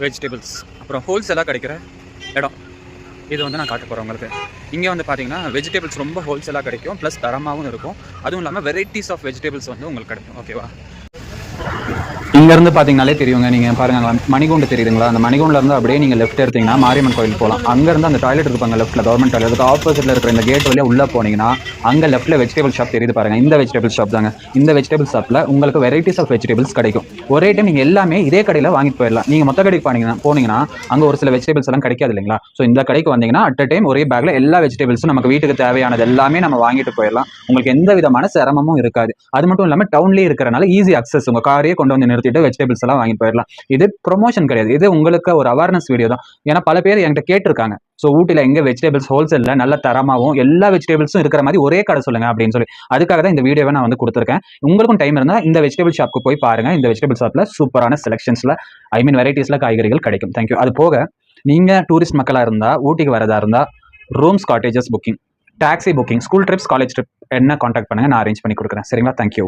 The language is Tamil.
வெஜிடபிள்ஸ் அப்புறம் ஹோல்சேலாக கிடைக்கிற இடம் இது வந்து நான் காட்ட போகிறேன் உங்களுக்கு. இங்கே வந்து பார்த்தீங்கன்னா வெஜிடபிள்ஸ் ரொம்ப ஹோல்சேலாக கிடைக்கும், ப்ளஸ் தரமாகவும் இருக்கும். அதுவும் இல்லாமல் வெரைட்டிஸ் ஆஃப் வெஜிடபிள்ஸ் வந்து உங்களுக்கு கிடைக்கும். ஓகேவா? இங்கேருந்து பார்த்தீங்கனாலே தெரியுங்க. நீங்கள் பாருங்கள், மணிகுண்டு தெரியுதுங்களா? அந்த மணிகுண்டில் அப்படியே நீங்கள் லெஃப்ட் எடுத்தீங்கன்னா மாரியம்மன் கோயில் போகலாம். அங்கேருந்து அந்த டாய்லெட் இருப்பாங்க லெஃப்ட்டில், கவர்மெண்ட் டாய்லெட். அதுக்கு ஆப்போசிட்டில் இருக்கிற இந்த கேட் வழியாக உள்ளே போனீங்கன்னா அங்கே லெஃப்ட்டில் வெஜிடபிள் ஷாப் தெரியுது பாருங்கள். இந்த வெஜிடபிள் ஷாப் தாங்க. இந்த வெஜிடபிள் ஷாப்பில் உங்களுக்கு வெரைட்டிஸ் ஆஃப் வெஜிடபிள்ஸ் கிடைக்கும். ஒரே டைம் நீங்கள் எல்லாமே இதே கடையில் வாங்கிட்டு போயிடலாம். நீங்கள் மொத்த கடைக்கு போனீங்கன்னா அங்கே ஒரு சில வெஜிடபிள்ஸ் எல்லாம் கிடைக்காது இல்லைங்களா? ஸோ இந்த கடைக்கு வந்தீங்கன்னா அட் அ டைம் ஒரே பேக்கில் எல்லா வெஜிடபிள்ஸும் நமக்கு வீட்டுக்கு தேவையானது எல்லாமே நம்ம வாங்கிட்டு போயிடலாம். உங்களுக்கு எந்த விதமான சிரமமும் இருக்காது. அது மட்டும் இல்லாமல் டவுன்லேயே இருக்கிறனால ஈஸி அக்சஸ். உங்கள் காரையே கொண்டு வந்து நிறுத்திட்டு வெஜிடபிள்ஸ் எல்லாம் வாங்கிட்டு போயிடலாம். இது ப்ரொமோஷன் கிடையாது, இது உங்களுக்கு ஒரு அவேர்னஸ் வீடியோ தான். ஏன்னா பல பேர் என்கிட்ட கேட்டிருக்காங்க, ஸோ ஊட்டியில் எங்க வெஜிடபிள்ஸ் ஹோல்சேலில் நல்ல தரமாகவும் எல்லா வெஜிடபிள்ஸும் இருக்கிற மாதிரி ஒரே கடை சொல்லுங்க அப்படின்னு சொல்லி. அதுக்காக தான் இந்த வீடியோவை நான் வந்து கொடுத்துருக்கேன். உங்களுக்கும் டைம் இருந்தால் இந்த வெஜிடபிள் ஷாப்புக்கு போய் பாருங்க. இந்த வெஜிடபிள் ஷாப்பில் சூப்பரான செலெக்ஷன்ஸில் வெரைட்டிஸில் காய்கறிகள் கிடைக்கும். தேங்க்யூ. அது போக நீங்கள் டூரிஸ்ட் மக்களாக இருந்தால், ஊட்டிக்கு வரதா இருந்தால், rooms, cottages booking, taxi booking, school trips, college trip என்ன கான்டாக்ட் பண்ணுங்க, நான் அரேஞ்ச் பண்ணி கொடுக்குறேன். சரிங்களா? தேங்க்யூ.